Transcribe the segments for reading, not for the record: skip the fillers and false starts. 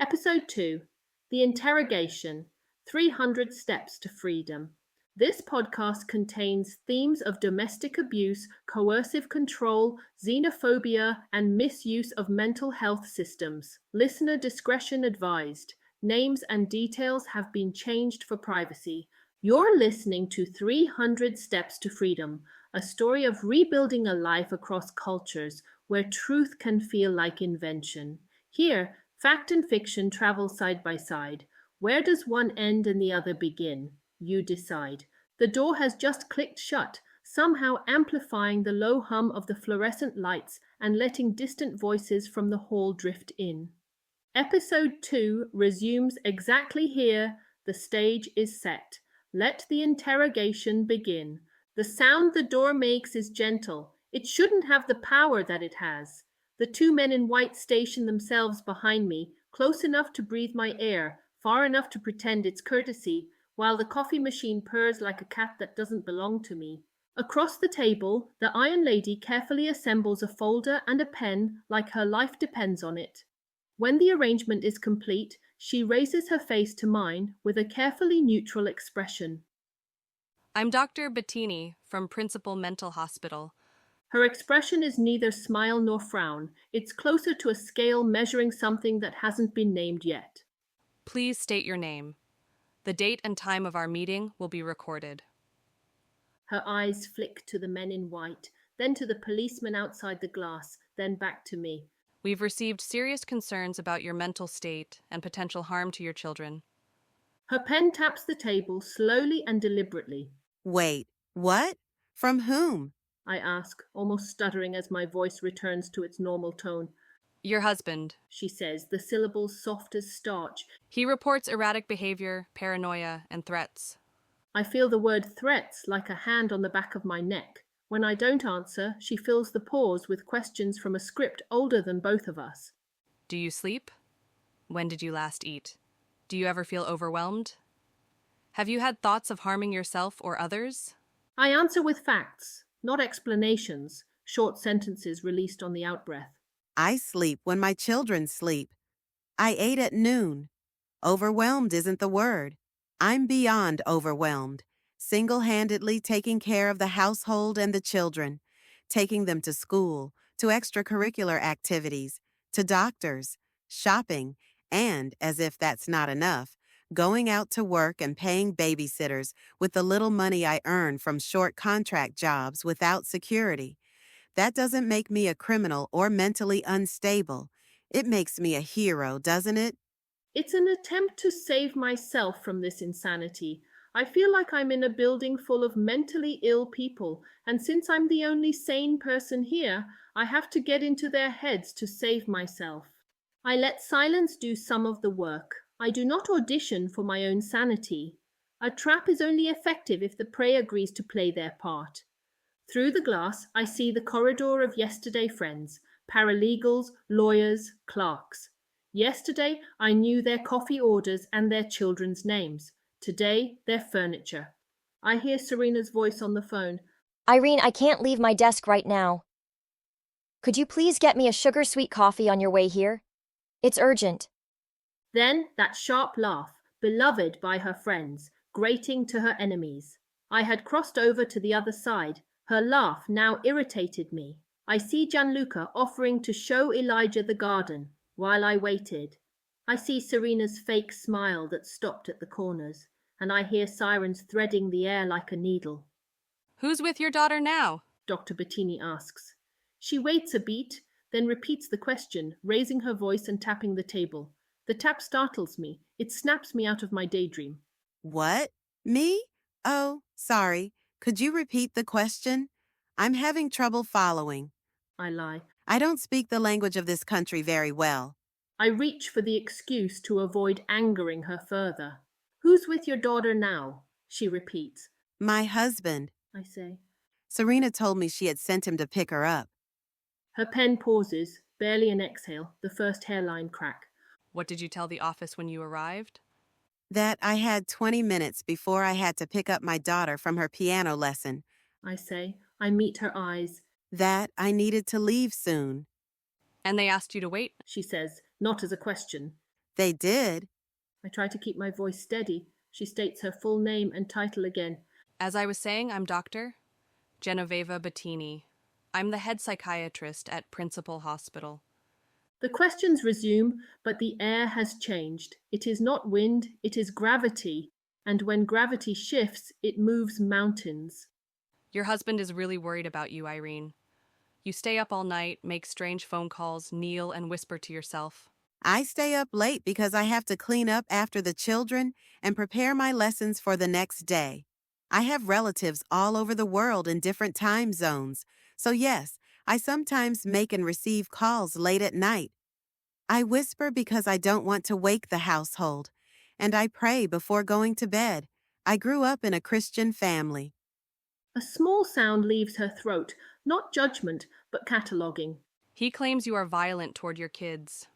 Episode 2: The Interrogation: 300 Steps to Freedom. This podcast contains themes of domestic abuse, coercive control, xenophobia, and misuse of mental health systems. Listener discretion advised. Names and details have been changed for privacy. You're listening to 300 Steps to Freedom, a story of rebuilding a life across cultures where truth can feel like invention. Here, fact and fiction travel side by side. Where does one end and the other begin? You decide. The door has just clicked shut, somehow amplifying the low hum of the fluorescent lights and letting distant voices from the hall drift in. Episode 2 resumes exactly here. The stage is set. Let the interrogation begin. The sound the door makes is gentle. It shouldn't have the power that it has. The two men in white station themselves behind me, close enough to breathe my air, far enough to pretend it's courtesy, while the coffee machine purrs like a cat that doesn't belong to me. Across the table, the Iron Lady carefully assembles a folder and a pen like her life depends on it. When the arrangement is complete, she raises her face to mine with a carefully neutral expression. I'm Dr. Bettini from Principal Mental Hospital. Her expression is neither smile nor frown. It's closer to a scale measuring something that hasn't been named yet. Please state your name. The date and time of our meeting will be recorded. Her eyes flick to the men in white, then to the policeman outside the glass, then back to me. We've received serious concerns about your mental state and potential harm to your children. Her pen taps the table slowly and deliberately. Wait, what? From whom? I ask, almost stuttering as my voice returns to its normal tone. Your husband, She says, the syllables soft as starch. he reports erratic behavior, paranoia, and threats. I feel the word threats like a hand on the back of my neck. When I don't answer, she fills the pause with questions from a script older than both of us. Do you sleep? When did you last eat? Do you ever feel overwhelmed? Have you had thoughts of harming yourself or others? I answer with facts, not explanations, short sentences released on the outbreath. I sleep when my children sleep. I ate at noon. Overwhelmed isn't the word. I'm beyond overwhelmed, single-handedly taking care of the household and the children, taking them to school, to extracurricular activities, to doctors, shopping, and, as if that's not enough, going out to work and paying babysitters with the little money I earn from short contract jobs without security. That doesn't make me a criminal or mentally unstable. It makes me a hero, doesn't it? It's an attempt to save myself from this insanity. I feel like I'm in a building full of mentally ill people, and since I'm the only sane person here, I have to get into their heads to save myself. I let silence do some of the work. I do not audition for my own sanity. A trap is only effective if the prey agrees to play their part. Through the glass, I see the corridor of yesterday friends, paralegals, lawyers, clerks. Yesterday, I knew their coffee orders and their children's names. Today, their furniture. I hear Serena's voice on the phone. Irene, I can't leave my desk right now. Could you please get me a sugar-sweet coffee on your way here? It's urgent. Then that sharp laugh, beloved by her friends, grating to her enemies. I had crossed over to the other side. Her laugh now irritated me. I see Gianluca offering to show Elijah the garden. While I waited, I see Serena's fake smile that stopped at the corners, and I hear sirens threading the air like a needle. Who's with your daughter now? Dr. Bettini asks. She waits a beat, then repeats the question, raising her voice and tapping the table. The tap startles me. It snaps me out of my daydream. What? Me? Oh, sorry. Could you repeat the question? I'm having trouble following. I lie. I don't speak the language of this country very well. I reach for the excuse to avoid angering her further. Who's with your daughter now? She repeats. My husband, I say. Serena told me she had sent him to pick her up. Her pen pauses, barely an exhale, the first hairline crack. What did you tell the office when you arrived? That I had 20 minutes before I had to pick up my daughter from her piano lesson. I say. I meet her eyes. That I needed to leave soon. And they asked you to wait? She says, not as a question. They did? I try to keep my voice steady. She states her full name and title again. As I was saying, I'm Dr. Genoveva Bettini. I'm the head psychiatrist at Principal Hospital. The questions resume, but the air has changed. It is not wind, it is gravity. And when gravity shifts, it moves mountains. Your husband is really worried about you, Irene. You stay up all night, make strange phone calls, kneel and whisper to yourself. I stay up late because I have to clean up after the children and prepare my lessons for the next day. I have relatives all over the world in different time zones, so yes, I sometimes make and receive calls late at night. I whisper because I don't want to wake the household, and I pray before going to bed. I grew up in a Christian family. A small sound leaves her throat, not judgment, but cataloguing. He claims you are violent toward your kids.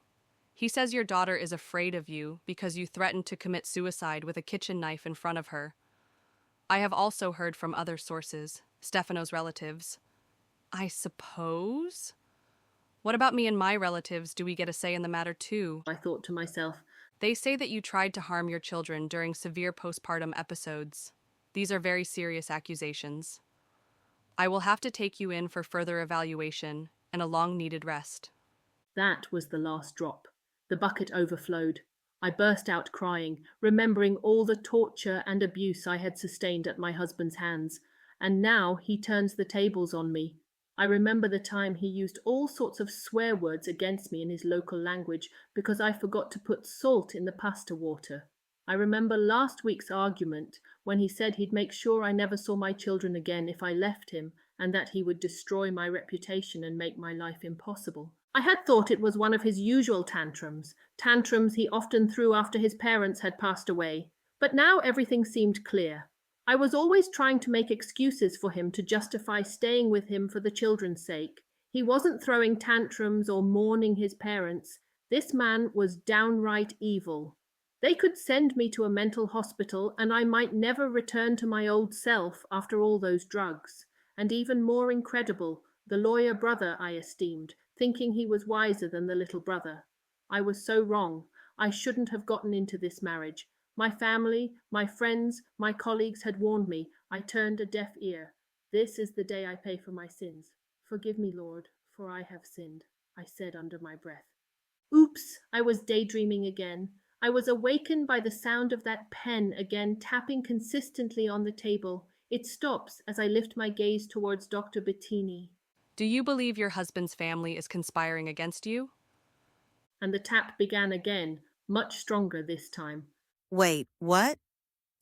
He says your daughter is afraid of you because you threatened to commit suicide with a kitchen knife in front of her. I have also heard from other sources, Stefano's relatives. I suppose? What about me and my relatives? Do we get a say in the matter too? I thought to myself. They say that you tried to harm your children during severe postpartum episodes. These are very serious accusations. I will have to take you in for further evaluation and a long-needed rest. That was the last drop. The bucket overflowed. I burst out crying, remembering all the torture and abuse I had sustained at my husband's hands. And now he turns the tables on me. I remember the time he used all sorts of swear words against me in his local language because I forgot to put salt in the pasta water. I remember last week's argument when he said he'd make sure I never saw my children again if I left him, and that he would destroy my reputation and make my life impossible. I had thought it was one of his usual tantrums he often threw after his parents had passed away. But now everything seemed clear. I was always trying to make excuses for him to justify staying with him for the children's sake. He wasn't throwing tantrums or mourning his parents. This man was downright evil. They could send me to a mental hospital and I might never return to my old self after all those drugs. And even more incredible, the lawyer brother I esteemed, thinking he was wiser than the little brother. I was so wrong. I shouldn't have gotten into this marriage. My family, my friends, my colleagues had warned me. I turned a deaf ear. This is the day I pay for my sins. Forgive me, Lord, for I have sinned, I said under my breath. Oops, I was daydreaming again. I was awakened by the sound of that pen again tapping consistently on the table. It stops as I lift my gaze towards Dr. Bettini. Do you believe your husband's family is conspiring against you? And the tap began again, much stronger this time. Wait, what?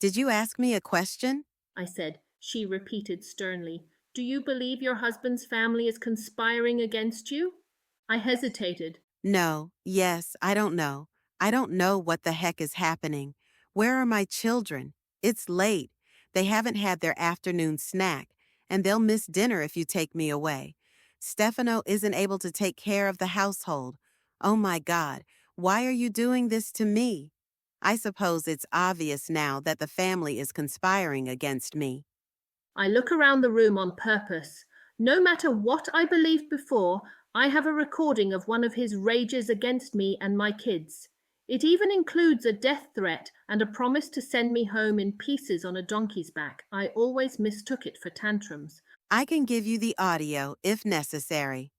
Did you ask me a question? I said. She repeated sternly. Do you believe your husband's family is conspiring against you? I hesitated. No, yes, I don't know. I don't know what the heck is happening. Where are my children? It's late. They haven't had their afternoon snack, and they'll miss dinner if you take me away. Stefano isn't able to take care of the household. Oh my God, why are you doing this to me? I suppose it's obvious now that the family is conspiring against me. I look around the room on purpose. No matter what I believed before, I have a recording of one of his rages against me and my kids. It even includes a death threat and a promise to send me home in pieces on a donkey's back. I always mistook it for tantrums. I can give you the audio if necessary.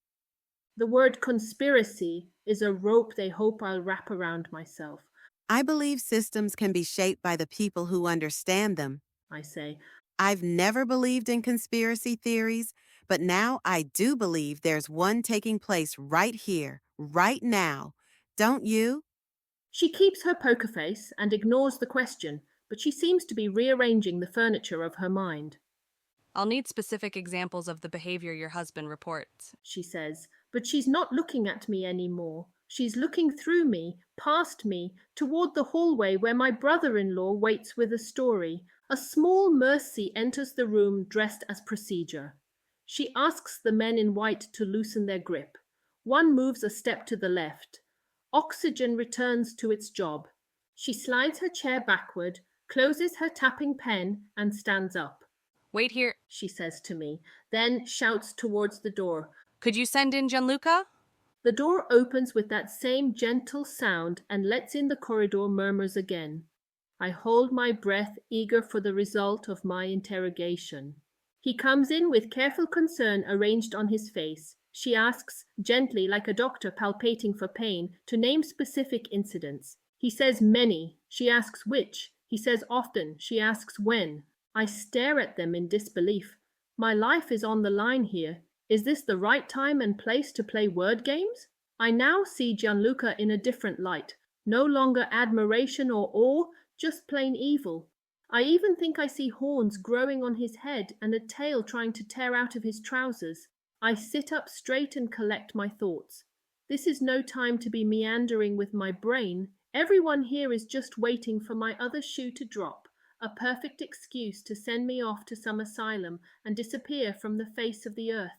The word conspiracy is a rope they hope I'll wrap around myself. I believe systems can be shaped by the people who understand them, I say. I've never believed in conspiracy theories, but now I do believe there's one taking place right here, right now. Don't you? She keeps her poker face and ignores the question, but she seems to be rearranging the furniture of her mind. I'll need specific examples of the behavior your husband reports, she says, but she's not looking at me anymore. She's looking through me, past me, toward the hallway where my brother-in-law waits with a story. A small Mercy enters the room dressed as procedure. She asks the men in white to loosen their grip. One moves a step to the left. Oxygen returns to its job. She slides her chair backward, closes her tapping pen, and stands up. Wait here, she says to me, then shouts towards the door. Could you send in Gianluca? The door opens with that same gentle sound and lets in the corridor murmurs again. I hold my breath, eager for the result of my interrogation. He comes in with careful concern arranged on his face. She asks, gently, like a doctor palpating for pain, to name specific incidents. He says many. She asks which. He says often. She asks when. I stare at them in disbelief. My life is on the line here. Is this the right time and place to play word games? I now see Gianluca in a different light. No longer admiration or awe, just plain evil. I even think I see horns growing on his head and a tail trying to tear out of his trousers. I sit up straight and collect my thoughts. This is no time to be meandering with my brain. Everyone here is just waiting for my other shoe to drop, a perfect excuse to send me off to some asylum and disappear from the face of the earth.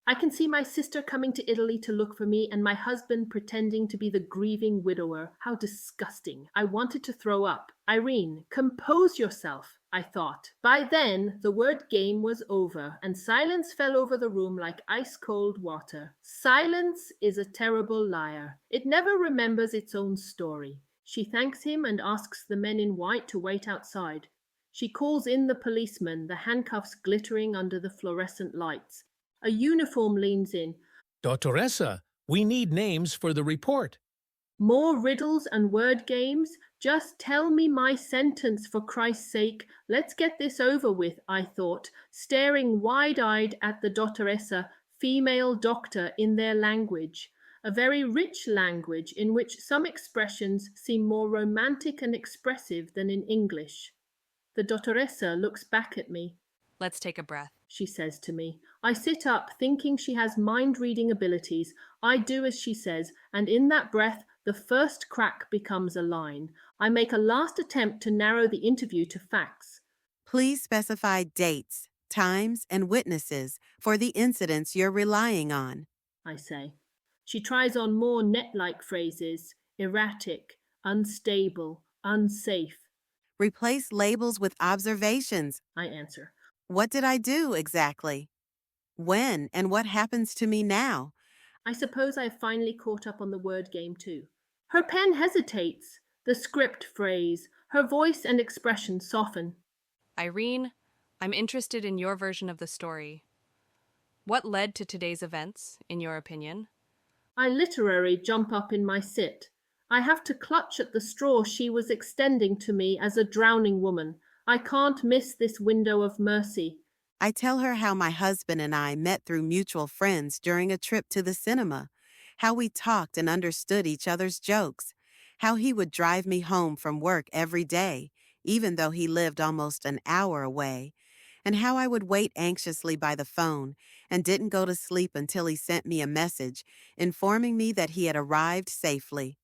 I can see my sister coming to Italy to look for me and my husband pretending to be the grieving widower. How disgusting. I wanted to throw up. Irene, compose yourself, I thought. By then, the word game was over and silence fell over the room like ice-cold water. Silence is a terrible liar. It never remembers its own story. She thanks him and asks the men in white to wait outside. She calls in the policeman, the handcuffs glittering under the fluorescent lights. A uniform leans in. Dottoressa, we need names for the report. More riddles and word games? Just tell me my sentence, for Christ's sake. Let's get this over with, I thought, staring wide-eyed at the Dottoressa, female doctor, in their language. A very rich language in which some expressions seem more romantic and expressive than in English. The Dottoressa looks back at me. Let's take a breath, she says to me. I sit up, thinking she has mind-reading abilities. I do as she says, and in that breath, the first crack becomes a line. I make a last attempt to narrow the interview to facts. Please specify dates, times, and witnesses for the incidents you're relying on, I say. She tries on more net-like phrases: erratic, unstable, unsafe. Replace labels with observations, I answer. What did I do exactly? When and what happens to me now? I suppose I've finally caught up on the word game too. Her pen hesitates. The script phrase. Her voice and expression soften. Irene, I'm interested in your version of the story. What led to today's events, in your opinion? I literally jump up in my sit. I have to clutch at the straw she was extending to me as a drowning woman. I can't miss this window of mercy. I tell her how my husband and I met through mutual friends during a trip to the cinema, how we talked and understood each other's jokes, how he would drive me home from work every day, even though he lived almost an hour away, and how I would wait anxiously by the phone and didn't go to sleep until he sent me a message informing me that he had arrived safely.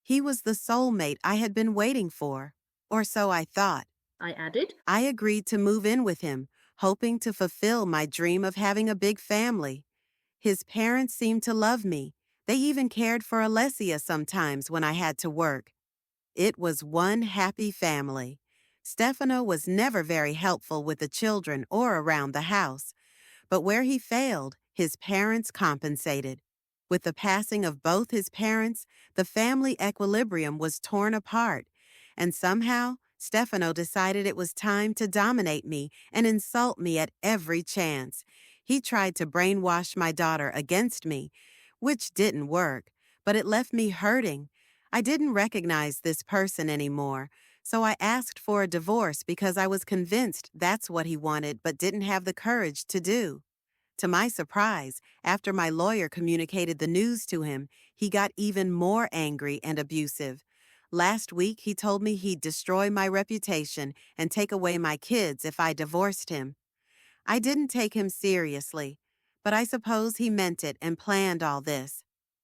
He was the soulmate I had been waiting for, or so I thought. I added. I agreed to move in with him, hoping to fulfill my dream of having a big family. His parents seemed to love me. They even cared for Alessia sometimes when I had to work. It was one happy family. Stefano was never very helpful with the children or around the house, but where he failed, his parents compensated. With the passing of both his parents, the family equilibrium was torn apart, and somehow Stefano decided it was time to dominate me and insult me at every chance. He tried to brainwash my daughter against me, which didn't work, but it left me hurting. I didn't recognize this person anymore, so I asked for a divorce because I was convinced that's what he wanted but didn't have the courage to do. To my surprise, after my lawyer communicated the news to him, he got even more angry and abusive. Last week, he told me he'd destroy my reputation and take away my kids if I divorced him. I didn't take him seriously, but I suppose he meant it and planned all this.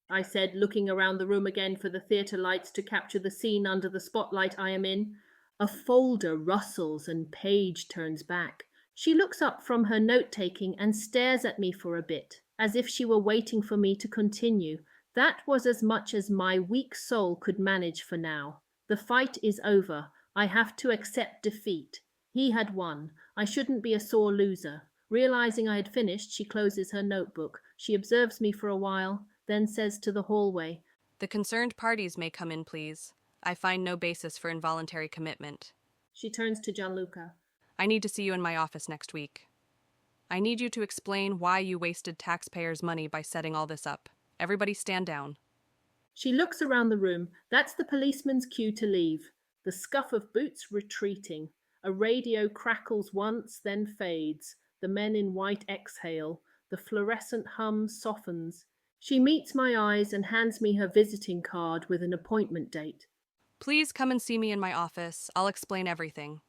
I said, looking around the room again for the theatre lights to capture the scene under the spotlight I am in. A folder rustles and Paige turns back. She looks up from her note-taking and stares at me for a bit, as if she were waiting for me to continue. That was as much as my weak soul could manage for now. The fight is over. I have to accept defeat. He had won. I shouldn't be a sore loser. Realizing I had finished, she closes her notebook. She observes me for a while. then says to the hallway, The concerned parties may come in, please. I find no basis for involuntary commitment. She turns to Gianluca. I need to see you in my office next week. I need you to explain why you wasted taxpayers' money by setting all this up. Everybody stand down. She looks around the room. That's the policeman's cue to leave. The scuff of boots retreating. A radio crackles once, then fades. The men in white exhale. The fluorescent hum softens. She meets my eyes and hands me her visiting card with an appointment date. Please come and see me in my office. I'll explain everything.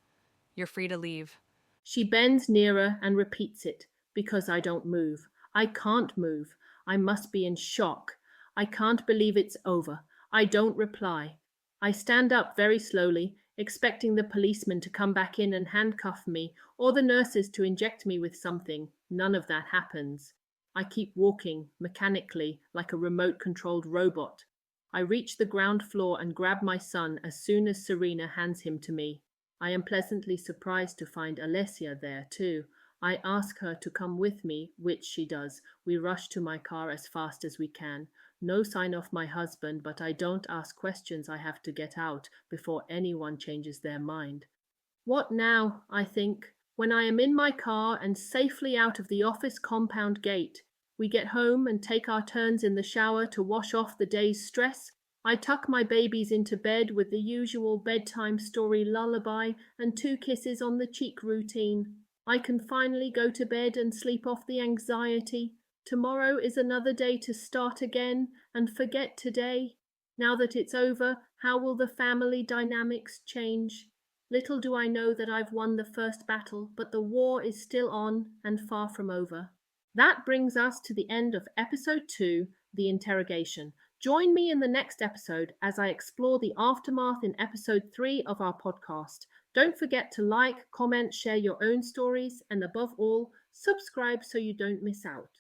You're free to leave. She bends nearer and repeats it, because I don't move. I can't move. I must be in shock. I can't believe it's over. I don't reply. I stand up very slowly, expecting the policeman to come back in and handcuff me, or the nurses to inject me with something. None of that happens. I keep walking, mechanically, like a remote-controlled robot. I reach the ground floor and grab my son as soon as Serena hands him to me. I am pleasantly surprised to find Alessia there, too. I ask her to come with me, which she does. We rush to my car as fast as we can. No sign of my husband, but I don't ask questions. I have to get out before anyone changes their mind. What now, I think, when I am in my car and safely out of the office compound gate? We get home and take our turns in the shower to wash off the day's stress. I tuck my babies into bed with the usual bedtime story lullaby and 2 kisses on the cheek routine. I can finally go to bed and sleep off the anxiety. Tomorrow is another day to start again and forget today. Now that it's over, how will the family dynamics change? Little do I know that I've won the first battle, but the war is still on and far from over. That brings us to the end of episode 2, The Interrogation. Join me in the next episode as I explore the aftermath in episode 3 of our podcast. Don't forget to like, comment, share your own stories, and above all, subscribe so you don't miss out.